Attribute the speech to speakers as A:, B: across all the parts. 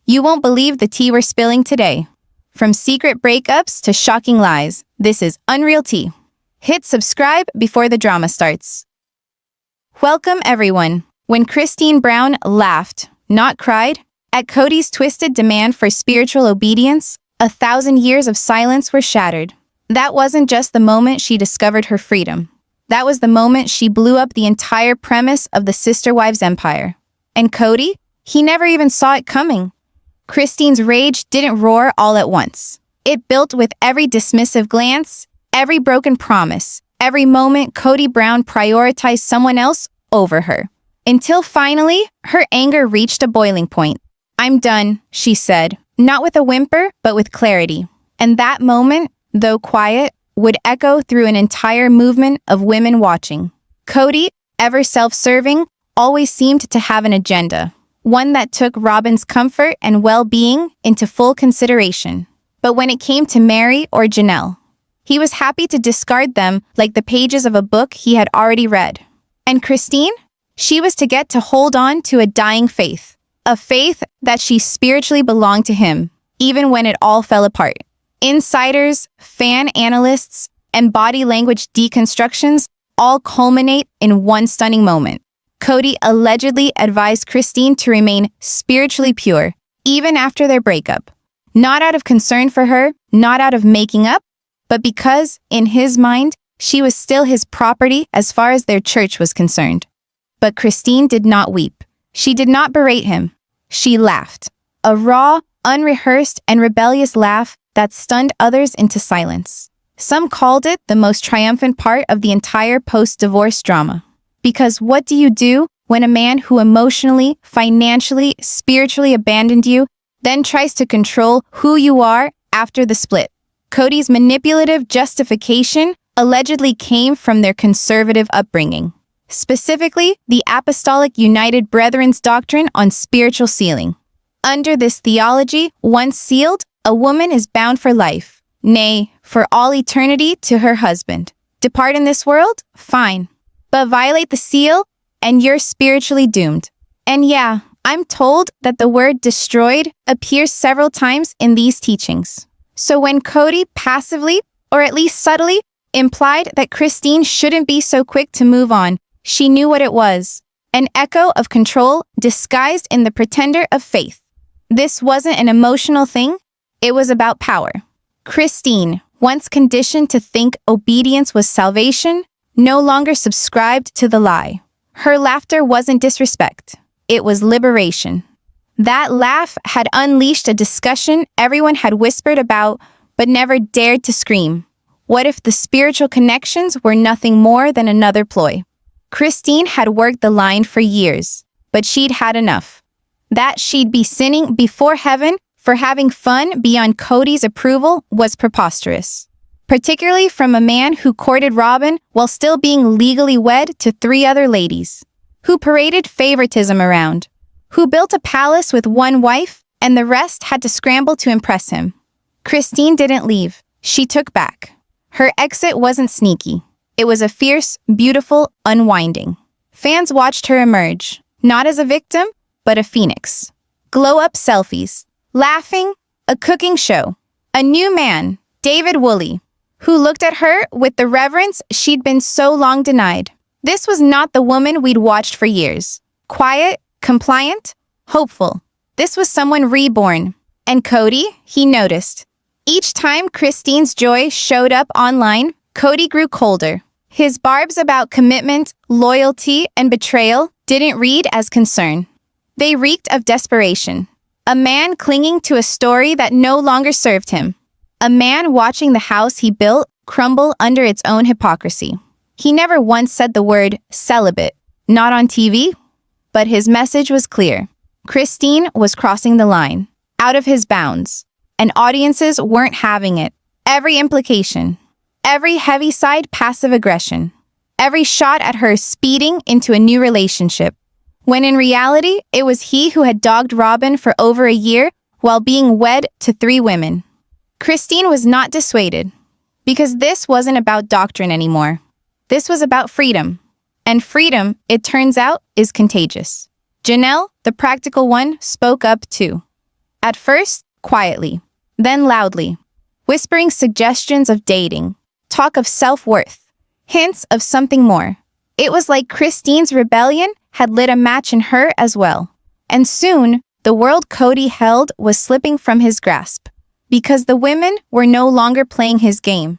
A: You won't believe the tea we're spilling today. From secret breakups to shocking lies, this is Unreal Tea. Hit subscribe before the drama starts. Welcome, everyone. When Cody Brown laughed, not cried, at Cody's twisted demand for spiritual obedience, 1,000 years of silence were shattered. That wasn't just the moment she discovered her freedom. That was the moment she blew up the entire premise of the Sister Wives empire. And Cody? He never even saw it coming. Christine's rage didn't roar all at once. It built with every dismissive glance, every broken promise, every moment Cody Brown prioritized someone else over her. Until finally, her anger reached a boiling point. "I'm done," she said, not with a whimper, but with clarity. And that moment, though quiet, would echo through an entire movement of women watching. Cody, ever self-serving, always seemed to have an agenda. One that took Robyn's comfort and well-being into full consideration. But when it came to Meri or Janelle, he was happy to discard them like the pages of a book he had already read. And Christine? She was to get to hold on to a dying faith. A faith that she spiritually belonged to him, even when it all fell apart. Insiders, fan analysts, and body language deconstructions all culminate in one stunning moment. Cody allegedly advised Christine to remain spiritually pure, even after their breakup. Not out of concern for her, not out of making up, but because, in his mind, she was still his property as far as their church was concerned. But Christine did not weep. She did not berate him. She laughed. A raw, unrehearsed, and rebellious laugh that stunned others into silence. Some called it the most triumphant part of the entire post-divorce drama. Because what do you do when a man who emotionally, financially, spiritually abandoned you then tries to control who you are after the split? Cody's manipulative justification allegedly came from their conservative upbringing. Specifically, the Apostolic United Brethren's doctrine on spiritual sealing. Under this theology, once sealed, a woman is bound for life, nay, for all eternity to her husband. Depart in this world? Fine. But violate the seal, and you're spiritually doomed. And yeah, I'm told that the word destroyed appears several times in these teachings. So when Cody passively, or at least subtly, implied that Christine shouldn't be so quick to move on, she knew what it was. An echo of control disguised in the pretender of faith. This wasn't an emotional thing, it was about power. Christine, once conditioned to think obedience was salvation, no longer subscribed to the lie. Her laughter wasn't disrespect. It was liberation. That laugh had unleashed a discussion everyone had whispered about, but never dared to scream. What if the spiritual connections were nothing more than another ploy? Christine had worked the line for years, but she'd had enough. That she'd be sinning before heaven for having fun beyond Cody's approval was preposterous. Particularly from a man who courted Robyn while still being legally wed to 3 other ladies, who paraded favoritism around, who built a palace with one wife and the rest had to scramble to impress him. Christine didn't leave. She took back. Her exit wasn't sneaky. It was a fierce, beautiful unwinding. Fans watched her emerge, not as a victim, but a phoenix. Glow-up selfies, laughing, a cooking show, a new man, David Woolley, who looked at her with the reverence she'd been so long denied. This was not the woman we'd watched for years. Quiet, compliant, hopeful. This was someone reborn. And Cody, he noticed. Each time Christine's joy showed up online, Cody grew colder. His barbs about commitment, loyalty, and betrayal didn't read as concern. They reeked of desperation. A man clinging to a story that no longer served him. A man watching the house he built crumble under its own hypocrisy. He never once said the word celibate, not on TV, but his message was clear. Christine was crossing the line, out of his bounds, and audiences weren't having it. Every implication, every heavy-side passive aggression, every shot at her speeding into a new relationship, when in reality, it was he who had dogged Robyn for over a year while being wed to 3 women. Christine was not dissuaded, because this wasn't about doctrine anymore. This was about freedom. And freedom, it turns out, is contagious. Janelle, the practical one, spoke up too. At first, quietly, then loudly, whispering suggestions of dating, talk of self-worth, hints of something more. It was like Christine's rebellion had lit a match in her as well. And soon, the world Cody held was slipping from his grasp, because the women were no longer playing his game.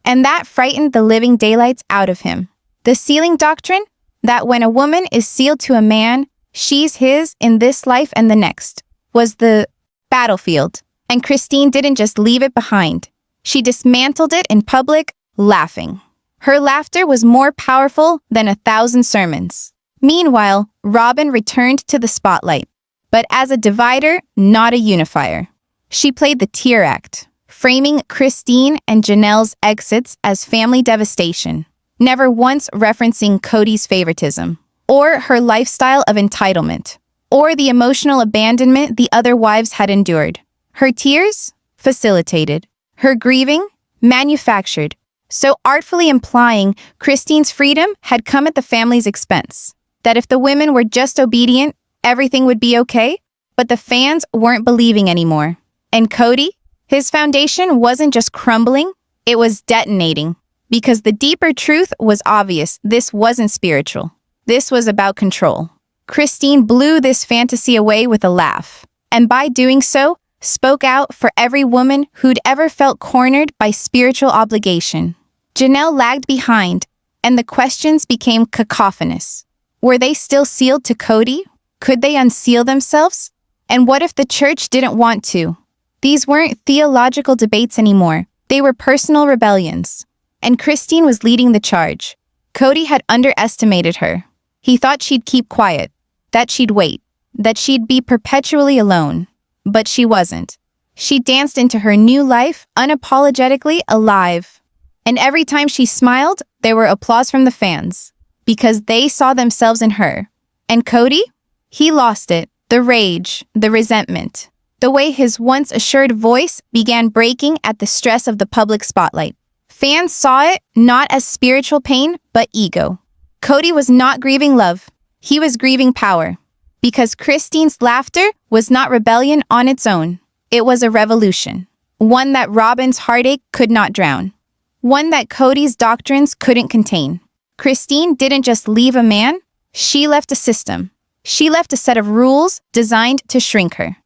A: And that frightened the living daylights out of him. The sealing doctrine, that when a woman is sealed to a man, she's his in this life and the next, was the battlefield. And Christine didn't just leave it behind. She dismantled it in public, laughing. Her laughter was more powerful than 1,000 sermons. Meanwhile, Robyn returned to the spotlight, but as a divider, not a unifier. She played the tear act, framing Christine and Janelle's exits as family devastation, never once referencing Cody's favoritism, or her lifestyle of entitlement, or the emotional abandonment the other wives had endured. Her tears? Facilitated. Her grieving? Manufactured, so artfully implying Christine's freedom had come at the family's expense, that if the women were just obedient, everything would be okay, but the fans weren't believing anymore. And Cody? His foundation wasn't just crumbling, it was detonating. Because the deeper truth was obvious, this wasn't spiritual. This was about control. Christine blew this fantasy away with a laugh, and by doing so, spoke out for every woman who'd ever felt cornered by spiritual obligation. Janelle lagged behind, and the questions became cacophonous. Were they still sealed to Cody? Could they unseal themselves? And what if the church didn't want to? These weren't theological debates anymore. They were personal rebellions. And Christine was leading the charge. Cody had underestimated her. He thought she'd keep quiet, that she'd wait, that she'd be perpetually alone. But she wasn't. She danced into her new life, unapologetically alive. And every time she smiled, there were applause from the fans, because they saw themselves in her. And Cody? He lost it. The rage, the resentment, the way his once assured voice began breaking at the stress of the public spotlight. Fans saw it not as spiritual pain, but ego. Cody was not grieving love. He was grieving power. Because Christine's laughter was not rebellion on its own. It was a revolution. One that Robyn's heartache could not drown. One that Cody's doctrines couldn't contain. Christine didn't just leave a man, she left a system. She left a set of rules designed to shrink her.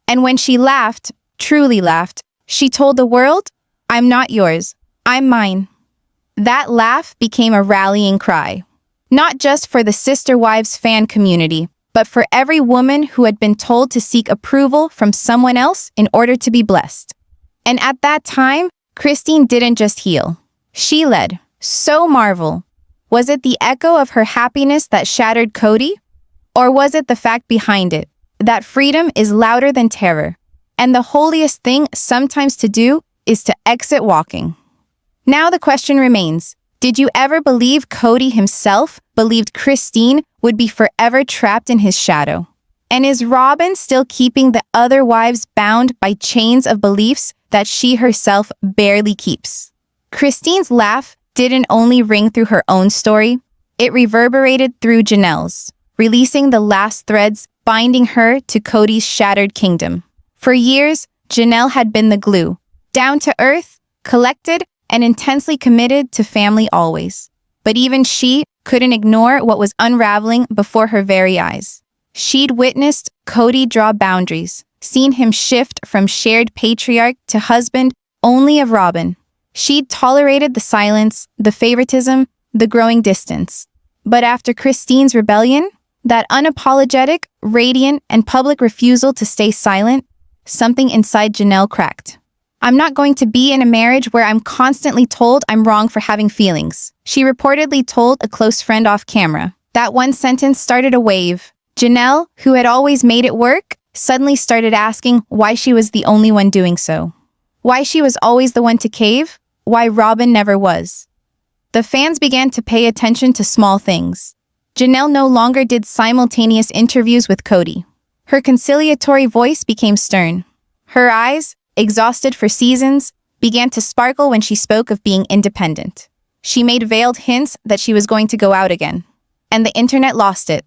A: And when she laughed, truly laughed, she told the world, "I'm not yours, I'm mine." That laugh became a rallying cry. Not just for the Sister Wives fan community, but for every woman who had been told to seek approval from someone else in order to be blessed. And at that time, Christine didn't just heal. She led. So marvel. Was it the echo of her happiness that shattered Cody? Or was it the fact behind it, that freedom is louder than terror, and the holiest thing sometimes to do is to exit walking? Now the question remains, did you ever believe Cody himself believed Christine would be forever trapped in his shadow? And is Robyn still keeping the other wives bound by chains of beliefs that she herself barely keeps? Christine's laugh didn't only ring through her own story, it reverberated through Janelle's, releasing the last threads binding her to Cody's shattered kingdom. For years, Janelle had been the glue, down to earth, collected, and intensely committed to family always. But even she couldn't ignore what was unraveling before her very eyes. She'd witnessed Cody draw boundaries, seen him shift from shared patriarch to husband only of Robyn. She'd tolerated the silence, the favoritism, the growing distance. But after Christine's rebellion, that unapologetic, radiant, and public refusal to stay silent, something inside Janelle cracked. "I'm not going to be in a marriage where I'm constantly told I'm wrong for having feelings," she reportedly told a close friend off camera. That one sentence started a wave. Janelle, who had always made it work, suddenly started asking why she was the only one doing so. Why she was always the one to cave, why Robyn never was. The fans began to pay attention to small things. Janelle no longer did simultaneous interviews with Cody. Her conciliatory voice became stern. Her eyes, exhausted for seasons, began to sparkle when she spoke of being independent. She made veiled hints that she was going to go out again. And the internet lost it.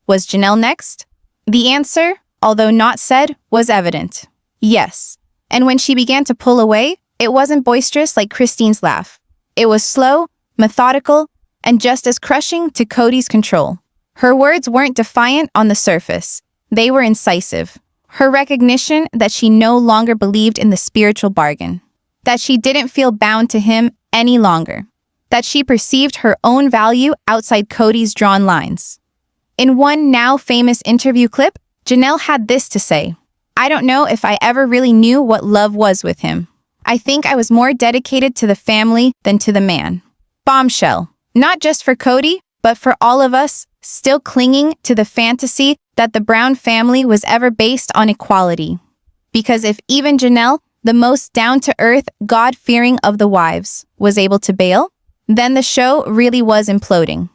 A: Was Janelle next? The answer, although not said, was evident. Yes. And when she began to pull away, it wasn't boisterous like Christine's laugh. It was slow, methodical, and just as crushing to Cody's control. Her words weren't defiant on the surface. They were incisive. Her recognition that she no longer believed in the spiritual bargain. That she didn't feel bound to him any longer. That she perceived her own value outside Cody's drawn lines. In one now famous interview clip, Janelle had this to say, "I don't know if I ever really knew what love was with him. I think I was more dedicated to the family than to the man." Bombshell. Not just for Cody, but for all of us, still clinging to the fantasy that the Brown family was ever based on equality. Because if even Janelle, the most down-to-earth, God-fearing of the wives, was able to bail, then the show really was imploding.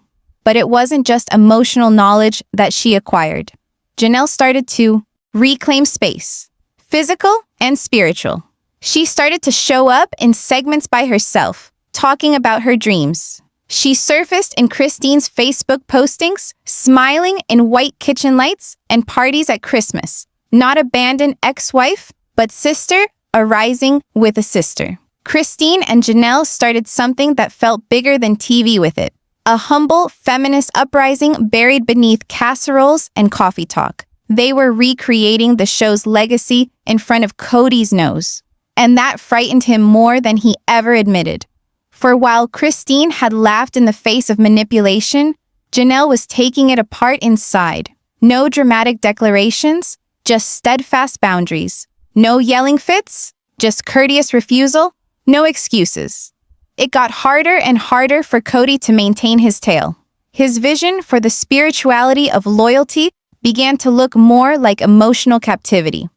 A: But it wasn't just emotional knowledge that she acquired. Janelle started to reclaim space, physical and spiritual. She started to show up in segments by herself, talking about her dreams. She surfaced in Christine's Facebook postings, smiling in white kitchen lights and parties at Christmas. Not abandoned ex-wife, but sister arising with a sister. Christine and Janelle started something that felt bigger than TV with it. A humble feminist uprising buried beneath casseroles and coffee talk. They were recreating the show's legacy in front of Cody's nose. And that frightened him more than he ever admitted. For while Christine had laughed in the face of manipulation, Janelle was taking it apart inside. No dramatic declarations, just steadfast boundaries. No yelling fits, just courteous refusal, no excuses. It got harder and harder for Cody to maintain his tail. His vision for the spirituality of loyalty began to look more like emotional captivity.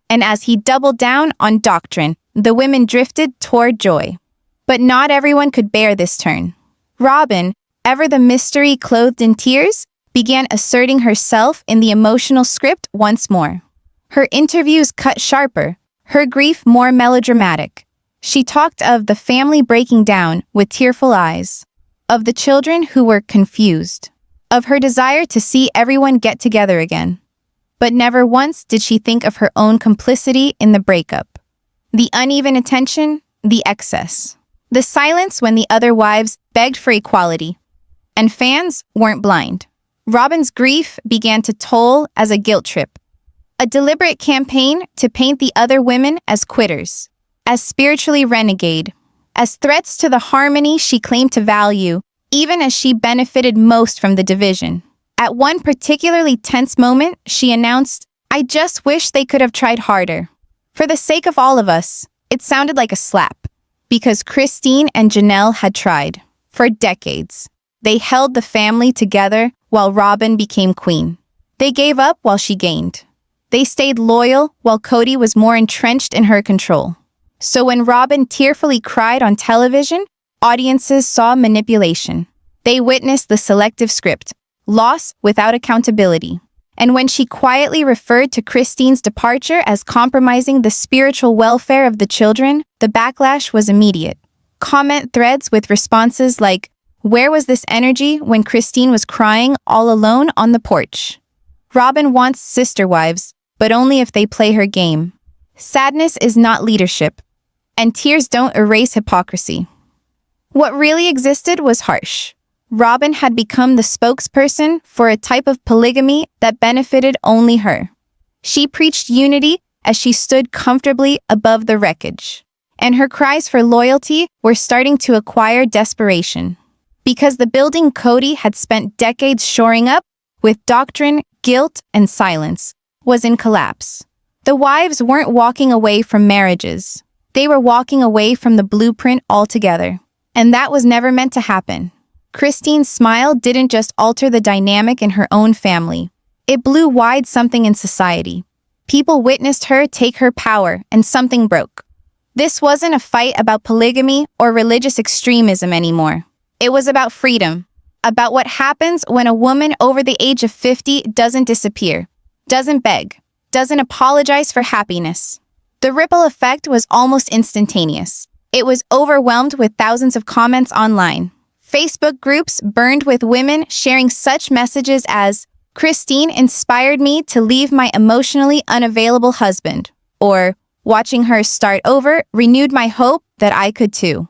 A: And as he doubled down on doctrine, the women drifted toward joy. But not everyone could bear this turn. Robyn, ever the mystery clothed in tears, began asserting herself in the emotional script once more. Her interviews cut sharper, her grief more melodramatic. She talked of the family breaking down with tearful eyes, of the children who were confused, of her desire to see everyone get together again. But never once did she think of her own complicity in the breakup. The uneven attention, the excess. The silence when the other wives begged for equality. And fans weren't blind. Robyn's grief began to toll as a guilt trip. A deliberate campaign to paint the other women as quitters, as spiritually renegade, as threats to the harmony she claimed to value, even as she benefited most from the division. At one particularly tense moment, she announced, "I just wish they could have tried harder." For the sake of all of us, it sounded like a slap. Because Christine and Janelle had tried. For decades. They held the family together while Robyn became queen. They gave up while she gained. They stayed loyal while Cody was more entrenched in her control. So when Robyn tearfully cried on television, audiences saw manipulation. They witnessed the selective script, loss without accountability. And when she quietly referred to Christine's departure as compromising the spiritual welfare of the children, the backlash was immediate. Comment threads with responses like, "Where was this energy when Christine was crying all alone on the porch?" Robyn wants sister wives, but only if they play her game. Sadness is not leadership, and tears don't erase hypocrisy. What really existed was harsh. Robyn had become the spokesperson for a type of polygamy that benefited only her. She preached unity as she stood comfortably above the wreckage. And her cries for loyalty were starting to acquire desperation. Because the building Cody had spent decades shoring up, with doctrine, guilt, and silence, was in collapse. The wives weren't walking away from marriages. They were walking away from the blueprint altogether. And that was never meant to happen. Christine's smile didn't just alter the dynamic in her own family. It blew wide something in society. People witnessed her take her power, and something broke. This wasn't a fight about polygamy or religious extremism anymore. It was about freedom, about what happens when a woman over the age of 50 doesn't disappear, doesn't beg, doesn't apologize for happiness. The ripple effect was almost instantaneous. It was overwhelmed with thousands of comments online. Facebook groups burned with women sharing such messages as, "Christine inspired me to leave my emotionally unavailable husband," or Watching her start over renewed my hope that I could too.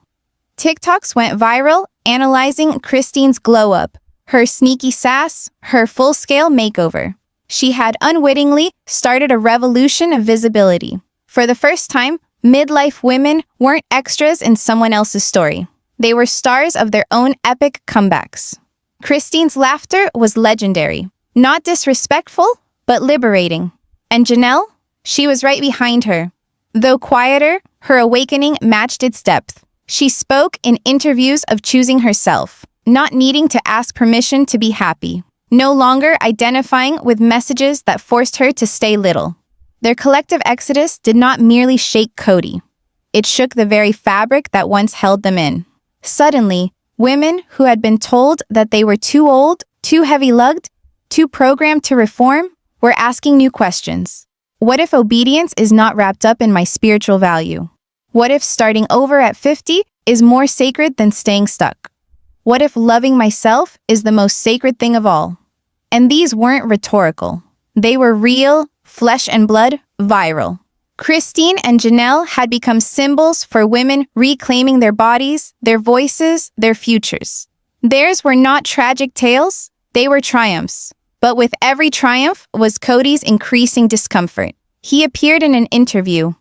A: TikToks went viral, analyzing Christine's glow-up, her sneaky sass, her full-scale makeover. She had unwittingly started a revolution of visibility. For the first time, midlife women weren't extras in someone else's story. They were stars of their own epic comebacks. Christine's laughter was legendary, not disrespectful, but liberating. And Janelle? She was right behind her. Though quieter, her awakening matched its depth. She spoke in interviews of choosing herself, not needing to ask permission to be happy, no longer identifying with messages that forced her to stay little. Their collective exodus did not merely shake Cody. It shook the very fabric that once held them in. Suddenly, women who had been told that they were too old, too heavy-lugged, too programmed to reform, were asking new questions. What if obedience is not wrapped up in my spiritual value? What if starting over at 50 is more sacred than staying stuck? What if loving myself is the most sacred thing of all? And these weren't rhetorical. They were real, flesh and blood, viral. Christine and Janelle had become symbols for women reclaiming their bodies, their voices, their futures. Theirs were not tragic tales, they were triumphs. But with every triumph was Cody's increasing discomfort. He appeared in an interview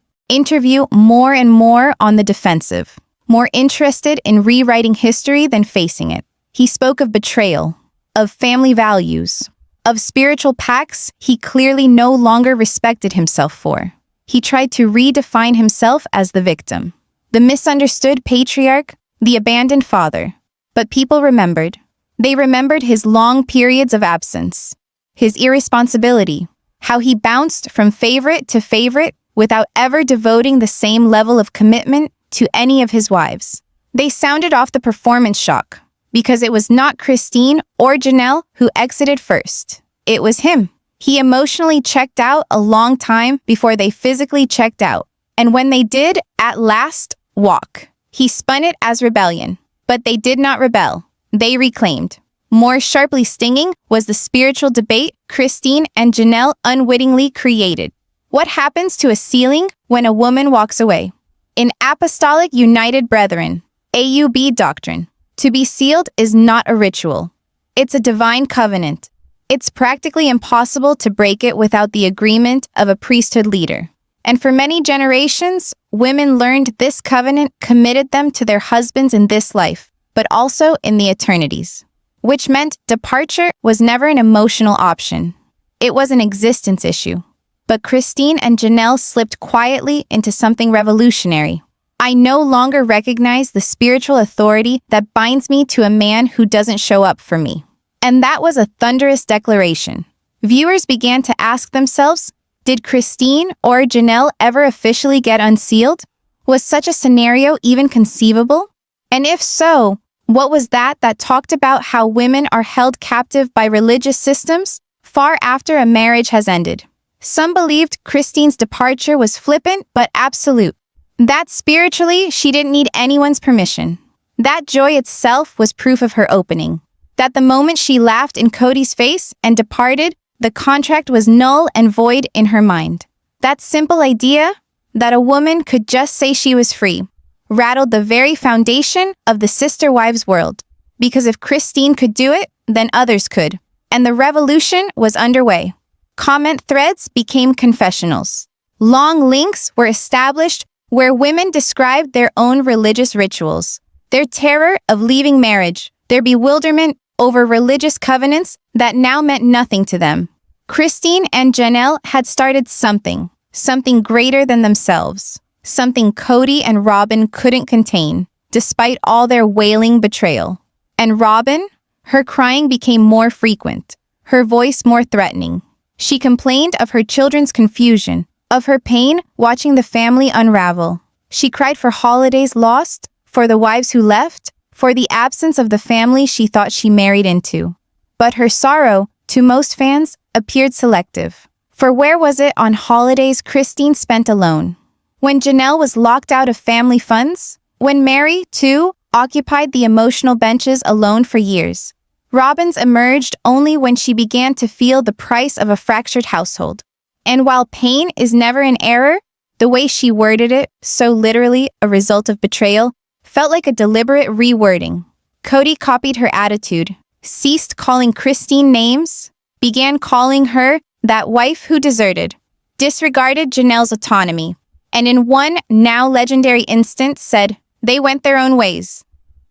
A: more and more on the defensive, more interested in rewriting history than facing it. He spoke of betrayal, of family values, of spiritual pacts he clearly no longer respected himself for. He tried to redefine himself as the victim, the misunderstood patriarch, the abandoned father. But people remembered. They remembered his long periods of absence, his irresponsibility, how he bounced from favorite to favorite without ever devoting the same level of commitment to any of his wives. They sounded off the performance shock, because it was not Christine or Janelle who exited first. It was him. He emotionally checked out a long time before they physically checked out. And when they did, at last, walk. He spun it as rebellion. But they did not rebel. They reclaimed. More sharply stinging was the spiritual debate Christine and Janelle unwittingly created. What happens to a sealing when a woman walks away? In Apostolic United Brethren, AUB doctrine, to be sealed is not a ritual. It's a divine covenant. It's practically impossible to break it without the agreement of a priesthood leader. And for many generations, women learned this covenant committed them to their husbands in this life, but also in the eternities, which meant departure was never an emotional option. It was an existence issue. But Christine and Janelle slipped quietly into something revolutionary. I no longer recognize the spiritual authority that binds me to a man who doesn't show up for me. And that was a thunderous declaration. Viewers began to ask themselves, did Christine or Janelle ever officially get unsealed? Was such a scenario even conceivable? And if so, what was that talked about how women are held captive by religious systems far after a marriage has ended? Some believed Christine's departure was flippant but absolute. That spiritually, she didn't need anyone's permission. That joy itself was proof of her opening. That the moment she laughed in Cody's face and departed, the contract was null and void in her mind. That simple idea, that a woman could just say she was free, rattled the very foundation of the sister wives world. Because if Christine could do it, then others could. And the revolution was underway. Comment threads became confessionals. Long links were established where women described their own religious rituals, their terror of leaving marriage, their bewilderment over religious covenants that now meant nothing to them. Christine and Janelle had started something greater than themselves, something Cody and Robyn couldn't contain, despite all their wailing betrayal. And Robyn, her crying became more frequent, her voice more threatening. She complained of her children's confusion, of her pain watching the family unravel. She cried for holidays lost, for the wives who left, for the absence of the family she thought she married into. But her sorrow, to most fans, appeared selective. For where was it on holidays Christine spent alone? When Janelle was locked out of family funds? When Meri, too, occupied the emotional benches alone for years? Robyn's emerged only when she began to feel the price of a fractured household. And while pain is never an error, The way she worded it, so literally a result of betrayal, felt like a deliberate rewording. Cody copied her attitude, ceased calling Christine names, began calling her that wife who deserted, disregarded Janelle's autonomy, and in one now legendary instance said, they went their own ways.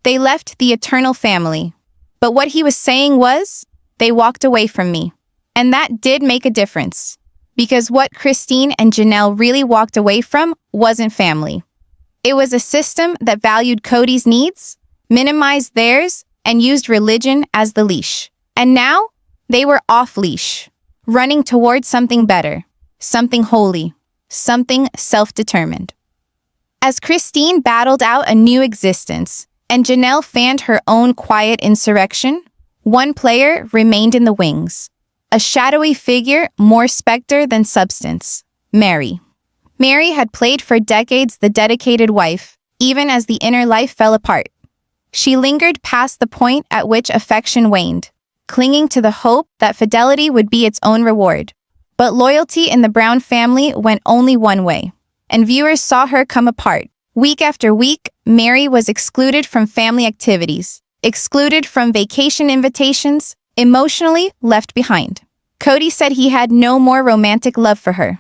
A: They left the eternal family. But what he was saying was, they walked away from me. And that did make a difference. Because what Christine and Janelle really walked away from wasn't family. It was a system that valued Cody's needs, minimized theirs, and used religion as the leash. And now, they were off-leash, running towards something better, something holy, something self-determined. As Christine battled out a new existence, and Janelle fanned her own quiet insurrection, one player remained in the wings. A shadowy figure, more specter than substance. Meri. Meri had played for decades the dedicated wife, even as the inner life fell apart. She lingered past the point at which affection waned, clinging to the hope that fidelity would be its own reward. But loyalty in the Brown family went only one way, and viewers saw her come apart. Week after week, Meri was excluded from family activities, excluded from vacation invitations, emotionally left behind. Cody said he had no more romantic love for her.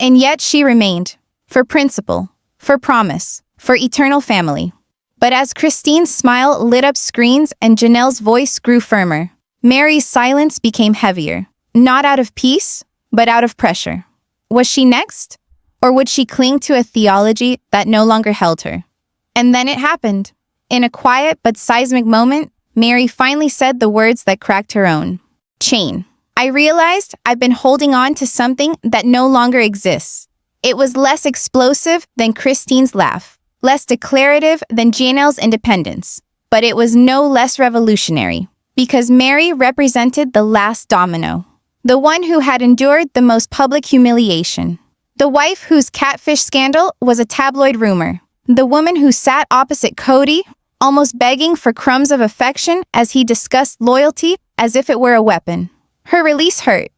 A: And yet she remained, for principle, for promise, for eternal family. But as Christine's smile lit up screens and Janelle's voice grew firmer, Meri's silence became heavier, not out of peace, but out of pressure. Was she next? Or would she cling to a theology that no longer held her? And then it happened. In a quiet but seismic moment, Meri finally said the words that cracked her own. Chain. I realized I've been holding on to something that no longer exists. It was less explosive than Christine's laugh, less declarative than Janelle's independence, but it was no less revolutionary, because Meri represented the last domino, the one who had endured the most public humiliation, the wife whose catfish scandal was a tabloid rumor, the woman who sat opposite Cody, almost begging for crumbs of affection as he discussed loyalty as if it were a weapon. Her release hurt,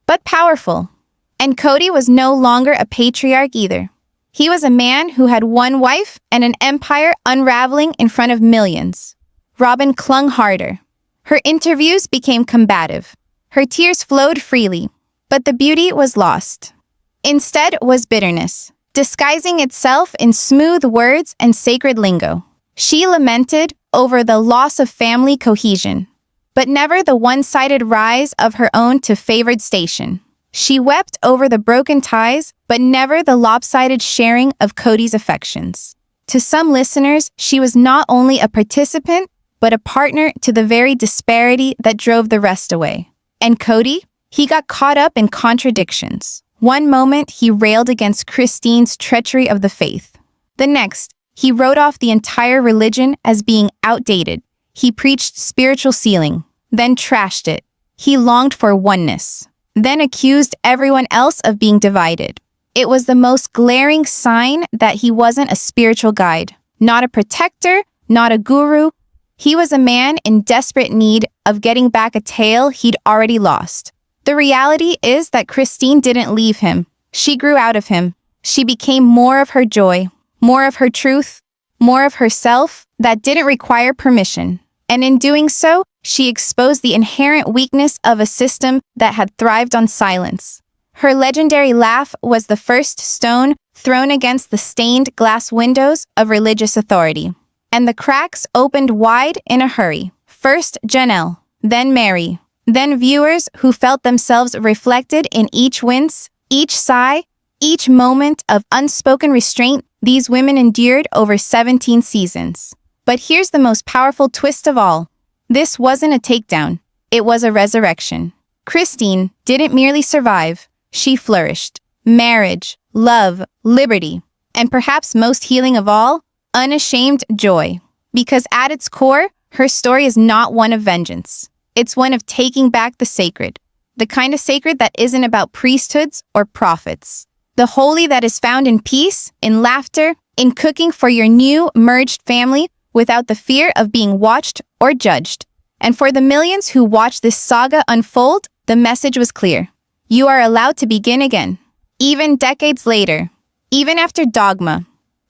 A: but powerful. And Cody was no longer a patriarch either. He was a man who had one wife and an empire unraveling in front of millions. Robyn clung harder. Her interviews became combative. Her tears flowed freely, but the beauty was lost. Instead was bitterness, disguising itself in smooth words and sacred lingo. She lamented over the loss of family cohesion, but never the one-sided rise of her own to favored station. She wept over the broken ties, but never the lopsided sharing of Cody's affections. To some listeners, she was not only a participant, but a partner to the very disparity that drove the rest away. And Cody? He got caught up in contradictions. One moment, he railed against Christine's treachery of the faith. The next, he wrote off the entire religion as being outdated. He preached spiritual sealing, then trashed it. He longed for oneness, then accused everyone else of being divided. It was the most glaring sign that he wasn't a spiritual guide, not a protector, not a guru. He was a man in desperate need of getting back a tail he'd already lost. The reality is that Christine didn't leave him. She grew out of him. She became more of her joy, more of her truth, more of herself that didn't require permission. And in doing so, she exposed the inherent weakness of a system that had thrived on silence. Her legendary laugh was the first stone thrown against the stained glass windows of religious authority. And the cracks opened wide in a hurry. First Janelle, then Meri, then viewers who felt themselves reflected in each wince, each sigh, each moment of unspoken restraint these women endured over 17 seasons. But here's the most powerful twist of all. This wasn't a takedown. It was a resurrection. Christine didn't merely survive. She flourished. Marriage, love, liberty, and perhaps most healing of all, unashamed joy. Because at its core, her story is not one of vengeance. It's one of taking back the sacred. The kind of sacred that isn't about priesthoods or prophets. The holy that is found in peace, in laughter, in cooking for your new, merged family without the fear of being watched or judged. And for the millions who watched this saga unfold, the message was clear. You are allowed to begin again. Even decades later. Even after dogma,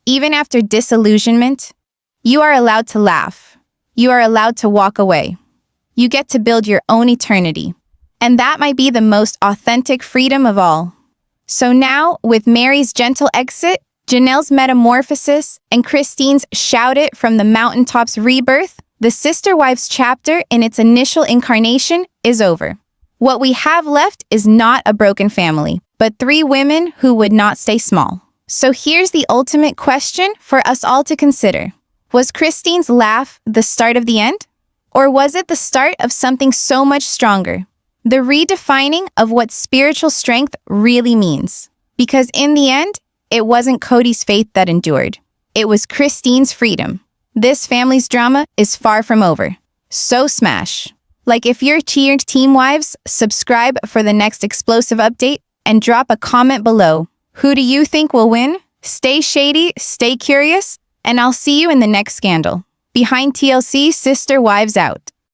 A: even after disillusionment, you are allowed to laugh. You are allowed to walk away. You get to build your own eternity. And that might be the most authentic freedom of all. So now, with Meri's gentle exit, Janelle's metamorphosis, and Christine's shout it from the mountaintops rebirth, the Sister Wives chapter in its initial incarnation is over. What we have left is not a broken family, but 3 women who would not stay small. So here's the ultimate question for us all to consider. Was Christine's laugh the start of the end? Or was it the start of something so much stronger? The redefining of what spiritual strength really means. Because in the end, it wasn't Cody's faith that endured. It was Christine's freedom. This family's drama is far from over. So smash. Like if you're cheered Team Wives, subscribe for the next explosive update and drop a comment below. Who do you think will win? Stay shady, stay curious, and I'll see you in the next scandal. Behind TLC, Sister Wives out.